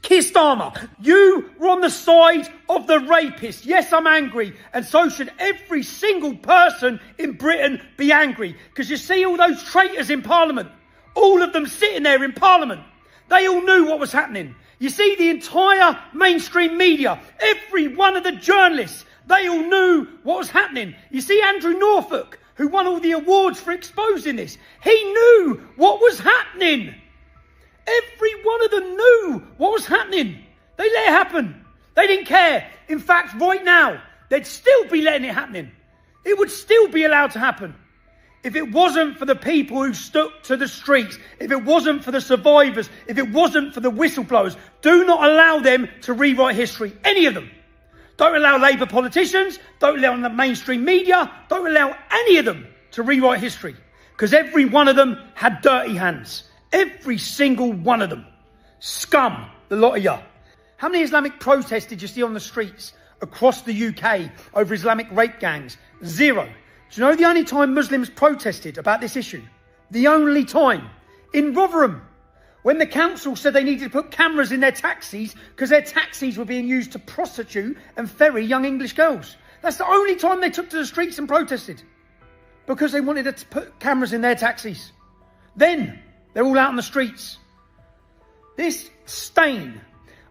Keir Starmer, you were on the side of the rapists. Yes, I'm angry, and so should every single person in Britain be angry. Because you see all those traitors in Parliament, all of them sitting there in Parliament, they all knew what was happening. You see the entire mainstream media, every one of the journalists, they all knew what was happening. You see Andrew Norfolk, who won all the awards for exposing this, he knew what was happening. Every one of them knew what was happening. They let it happen. They didn't care. In fact, right now, they'd still be letting it happen. It would still be allowed to happen. If it wasn't for the people who stuck to the streets, if it wasn't for the survivors, if it wasn't for the whistleblowers, do not allow them to rewrite history. Any of them. Don't allow Labour politicians, don't allow the mainstream media, don't allow any of them to rewrite history. Because every one of them had dirty hands. Every single one of them. Scum, the lot of you. How many Islamic protests did you see on the streets across the UK over Islamic rape gangs? 0. Do you know the only time Muslims protested about this issue? The only time. In Rotherham. When the council said they needed to put cameras in their taxis because their taxis were being used to prostitute and ferry young English girls. That's the only time they took to the streets and protested. Because they wanted to put cameras in their taxis. Then they're all out on the streets. This stain,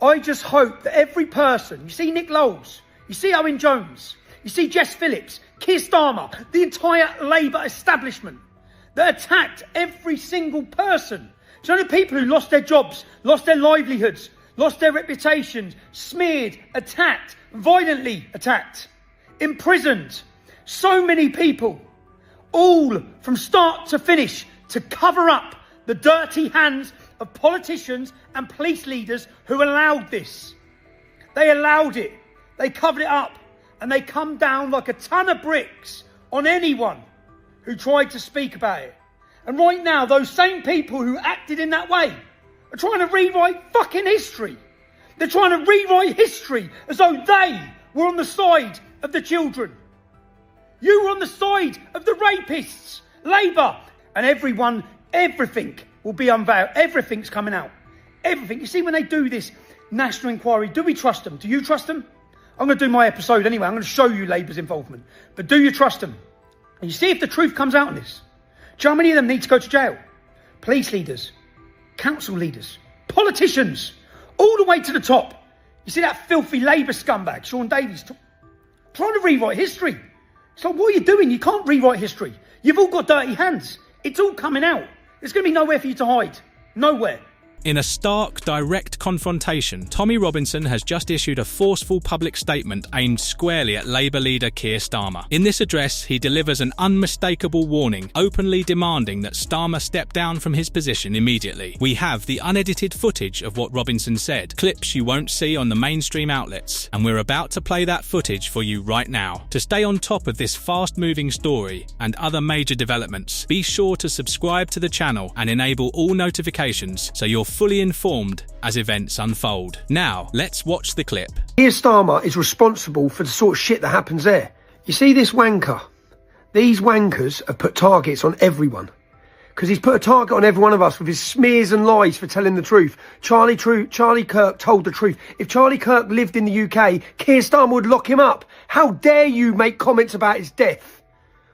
I just hope that every person, you see Nick Lowles, you see Owen Jones, you see Jess Phillips, Keir Starmer, the entire Labour establishment that attacked every single person. Do you know the people who lost their jobs, lost their livelihoods, lost their reputations, smeared, attacked, violently attacked, imprisoned? So many people, all from start to finish, to cover up the dirty hands of politicians and police leaders who allowed this. They allowed it. They covered it up. And they come down like a ton of bricks on anyone who tried to speak about it. And right now, those same people who acted in that way are trying to rewrite fucking history. They're trying to rewrite history as though they were on the side of the children. You were on the side of the rapists, Labour. And everyone, everything will be unveiled. Everything's coming out. Everything. You see, when they do this national inquiry, do we trust them? Do you trust them? I'm going to do my episode anyway. I'm going to show you Labour's involvement. But do you trust them? And you see if the truth comes out on this. Do you know how many of them need to go to jail? Police leaders, council leaders, politicians, all the way to the top. You see that filthy Labour scumbag, Sean Davies, trying to rewrite history. It's like, what are you doing? You can't rewrite history. You've all got dirty hands. It's all coming out. There's going to be nowhere for you to hide. Nowhere. In a stark, direct confrontation, Tommy Robinson has just issued a forceful public statement aimed squarely at Labour leader Keir Starmer. In this address, he delivers an unmistakable warning, openly demanding that Starmer step down from his position immediately. We have the unedited footage of what Robinson said, clips you won't see on the mainstream outlets, and we're about to play that footage for you right now. To stay on top of this fast-moving story and other major developments, be sure to subscribe to the channel and enable all notifications so you're fully informed as events unfold. Now, let's watch the clip. Keir Starmer is responsible for the sort of shit that happens there. You see this wanker? These wankers have put targets on everyone. Because he's put a target on every one of us with his smears and lies for telling the truth. Charlie Kirk told the truth. If Charlie Kirk lived in the UK, Keir Starmer would lock him up. How dare you make comments about his death?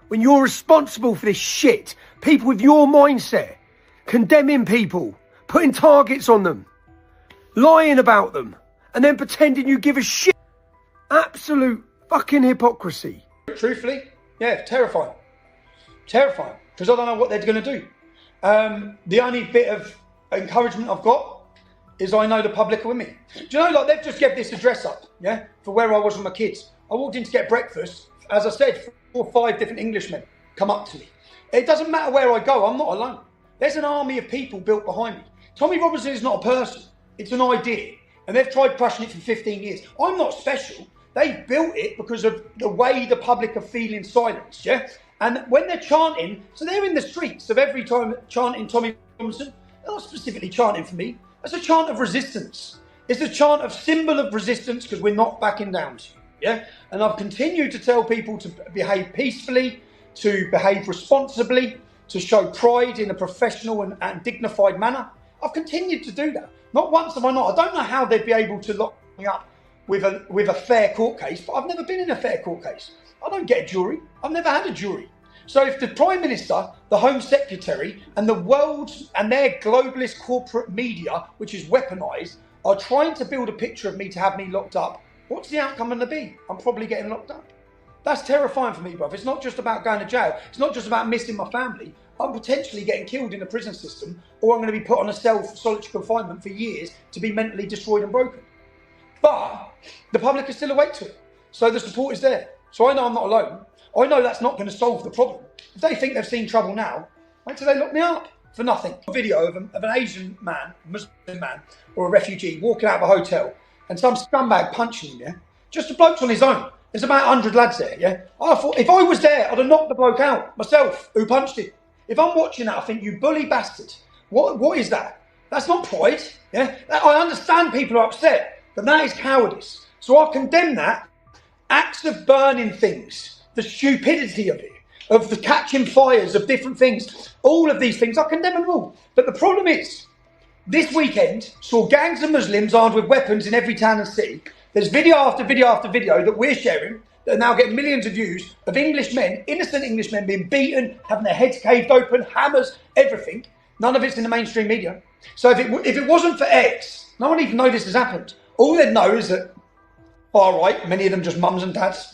When you're responsible for this shit, people with your mindset, condemning people, putting targets on them, lying about them, and then pretending you give a shit. Absolute fucking hypocrisy. Truthfully, yeah, terrifying. Terrifying. Because I don't know what they're going to do. The only bit of encouragement I've got is I know the public are with me. Do you know, like, they've just kept this address up, yeah, for where I was with my kids. I walked in to get breakfast. As I said, 4 or 5 different Englishmen come up to me. It doesn't matter where I go, I'm not alone. There's an army of people built behind me. Tommy Robinson is not a person, it's an idea. And they've tried crushing it for 15 years. I'm not special. They built it because of the way the public are feeling silenced, yeah? And when they're chanting, so they're in the streets of every time chanting Tommy Robinson. They're not specifically chanting for me. It's a chant of resistance. It's a chant of symbol of resistance because we're not backing down to you, yeah? And I've continued to tell people to behave peacefully, to behave responsibly, to show pride in a professional and dignified manner. I've continued to do that. Not once have I not. I don't know how they'd be able to lock me up with a fair court case, but I've never been in a fair court case. I don't get a jury. I've never had a jury. So if the Prime Minister, the Home Secretary, and the world and their globalist corporate media, which is weaponised, are trying to build a picture of me to have me locked up, what's the outcome going to be? I'm probably getting locked up. That's terrifying for me, bruv. It's not just about going to jail. It's not just about missing my family. I'm potentially getting killed in the prison system, or I'm going to be put on a cell for solitary confinement for years to be mentally destroyed and broken. But the public is still awake to it. So the support is there. So I know I'm not alone. I know that's not going to solve the problem. If they think they've seen trouble now, wait till they lock me up for nothing. A video of an Asian man, Muslim man, or a refugee walking out of a hotel and some scumbag punching him, yeah? Just a bloke's on his own. There's about 100 lads there, yeah? I thought, if I was there, I'd have knocked the bloke out myself who punched him. If I'm watching that, I think, you bully bastard. What is that? That's not pride, yeah? I understand people are upset, but that is cowardice. So I condemn that. Acts of burning things, the stupidity of it, of the catching fires of different things, all of these things, I condemn them all. But the problem is, this weekend saw gangs of Muslims armed with weapons in every town and city. There's video after video after video that we're sharing that are now getting millions of views of English men, innocent English men being beaten, having their heads caved open, hammers, everything. None of it's in the mainstream media. So if it wasn't for X, no one even know this has happened. All they'd know is that far right, many of them just mums and dads,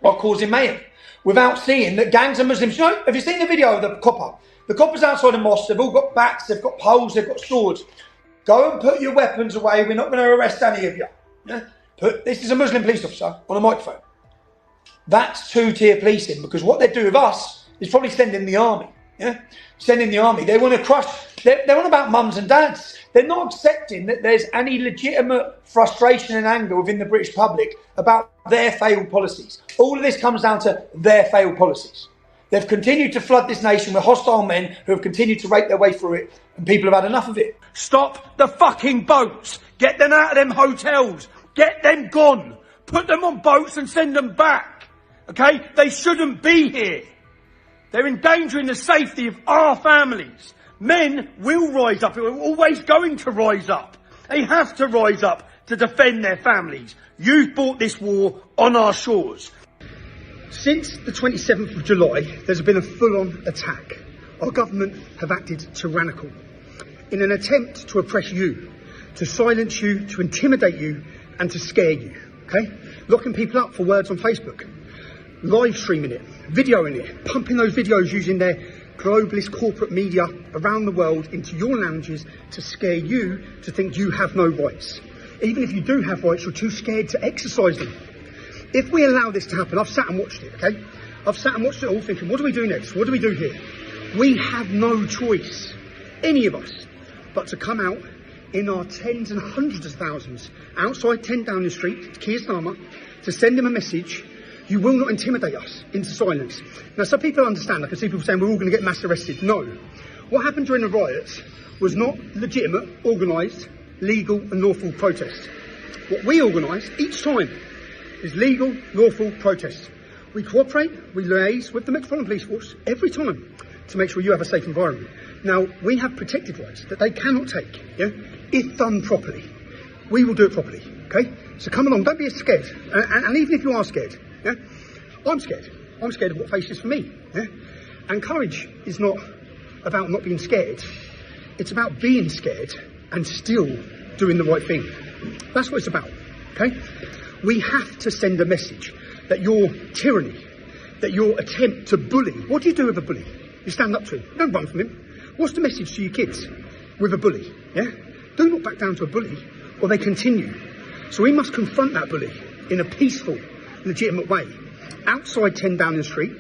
are causing mayhem without seeing that gangs of Muslims. You know, have you seen the video of the copper? The coppers outside the mosque, they've all got bats, they've got poles, they've got swords. Go and put your weapons away, we're not going to arrest any of you. Yeah? This is a Muslim police officer on a microphone. That's two-tier policing, because what they do with us is probably sending the army. Yeah, sending the army. They want to crush. They're on about mums and dads. They're not accepting that there's any legitimate frustration and anger within the British public about their failed policies. All of this comes down to their failed policies. They've continued to flood this nation with hostile men who have continued to rape their way through it, and people have had enough of it. Stop the fucking boats. Get them out of them hotels. Get them gone. Put them on boats and send them back. Okay? They shouldn't be here. They're endangering the safety of our families. Men will rise up. They're always going to rise up. They have to rise up to defend their families. You've brought this war on our shores. Since the 27th of July, there's been a full-on attack. Our government have acted tyrannical in an attempt to oppress you, to silence you, to intimidate you, and to scare you. Okay? Locking people up for words on Facebook. Live streaming it, videoing it, pumping those videos using their globalist corporate media around the world into your lounges to scare you to think you have no rights. Even if you do have rights, you're too scared to exercise them. If we allow this to happen, I've sat and watched it, okay? I've sat and watched it all thinking, what do we do next? What do we do here? We have no choice, any of us, but to come out in our tens and hundreds of thousands outside 10 Downing Street to Keir Starmer to send him a message. You will not intimidate us into silence. Now, some people understand. I can see people saying we're all going to get mass arrested. No. What happened during the riots was not legitimate, organised, legal and lawful protests. What we organise each time is legal, lawful protests. We cooperate, we liaise with the Metropolitan Police Force every time to make sure you have a safe environment. Now, we have protected rights that they cannot take, yeah? If done properly. We will do it properly, okay? So come along, don't be scared. And even if you are scared, yeah? I'm scared. I'm scared of what faces for me. Yeah? And courage is not about not being scared. It's about being scared and still doing the right thing. That's what it's about. Okay? We have to send a message that your tyranny, that your attempt to bully, what do you do with a bully? You stand up to him. You don't run from him. What's the message to your kids with a bully? Yeah? Do not back down to a bully or they continue. So we must confront that bully in a peaceful, legitimate way. Outside 10 Downing Street,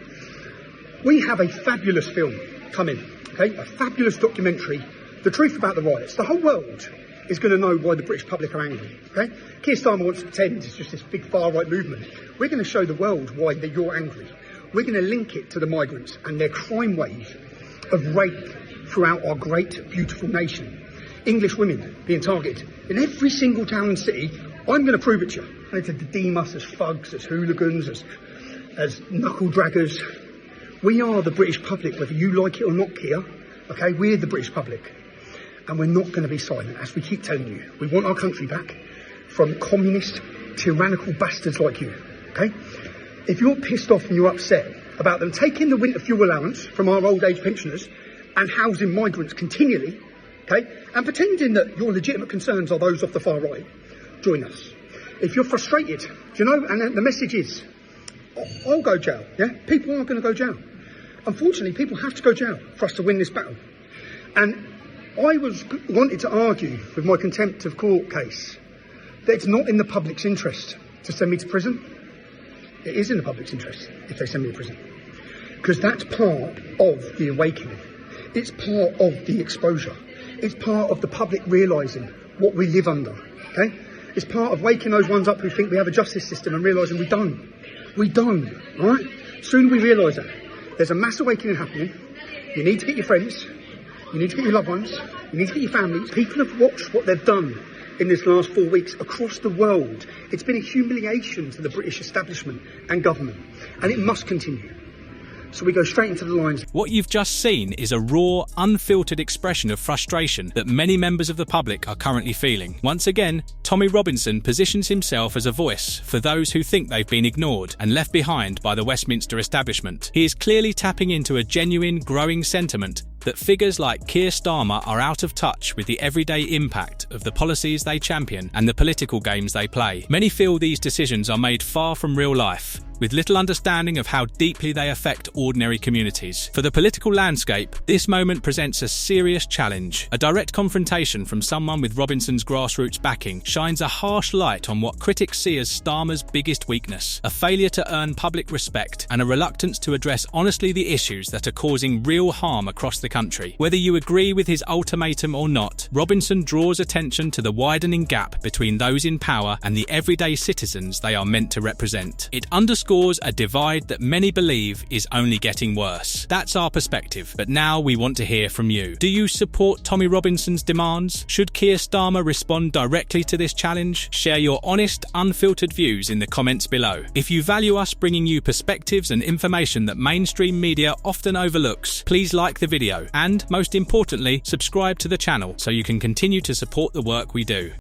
we have a fabulous film coming, okay? A fabulous documentary, the truth about the riots. The whole world is going to know why the British public are angry, okay? Keir Starmer wants to pretend it's just this big far-right movement. We're going to show the world why you're angry. We're going to link it to the migrants and their crime wave of rape throughout our great, beautiful nation. English women being targeted in every single town and city. I'm going to prove it to you. I'm going to deem us as thugs, as hooligans, as knuckle draggers. We are the British public, whether you like it or not, Keir. Okay, we're the British public. And we're not going to be silent, as we keep telling you. We want our country back from communist, tyrannical bastards like you, okay? If you're pissed off and you're upset about them taking the winter fuel allowance from our old age pensioners and housing migrants continually, okay, and pretending that your legitimate concerns are those of the far right, join us. If you're frustrated, do you know, and the message is, I'll go jail, yeah? People are going to go jail. Unfortunately, people have to go jail for us to win this battle. And I wanted to argue with my contempt of court case that it's not in the public's interest to send me to prison. It is in the public's interest if they send me to prison. Because that's part of the awakening. It's part of the exposure. It's part of the public realising what we live under, okay? It's part of waking those ones up who think we have a justice system and realising we don't. We don't, all right? Soon we realise that. There's a mass awakening happening. You need to get your friends. You need to get your loved ones. You need to get your families. People have watched what they've done in this last 4 weeks across the world. It's been a humiliation to the British establishment and government. And it must continue. So we go straight into the lines. What you've just seen is a raw, unfiltered expression of frustration that many members of the public are currently feeling. Once again, Tommy Robinson positions himself as a voice for those who think they've been ignored and left behind by the Westminster establishment. He is clearly tapping into a genuine, growing sentiment that figures like Keir Starmer are out of touch with the everyday impact of the policies they champion and the political games they play. Many feel these decisions are made far from real life, with little understanding of how deeply they affect ordinary communities. For the political landscape, this moment presents a serious challenge. A direct confrontation from someone with Robinson's Grassroots backing shines a harsh light on what critics see as Starmer's biggest weakness: a failure to earn public respect and a reluctance to address honestly the issues that are causing real harm across the country. Whether you agree with his ultimatum or not, Robinson draws attention to the widening gap between those in power and the everyday citizens they are meant to represent. It underscores a divide that many believe is only getting worse. That's our perspective, but now we want to hear from you. Do you support Tommy Robinson's demands? Should Keir Starmer respond directly to this challenge? Share your honest, unfiltered views in the comments below. If you value us bringing you perspectives and information that mainstream media often overlooks, please like the video and, most importantly, subscribe to the channel so you can continue to support the work we do.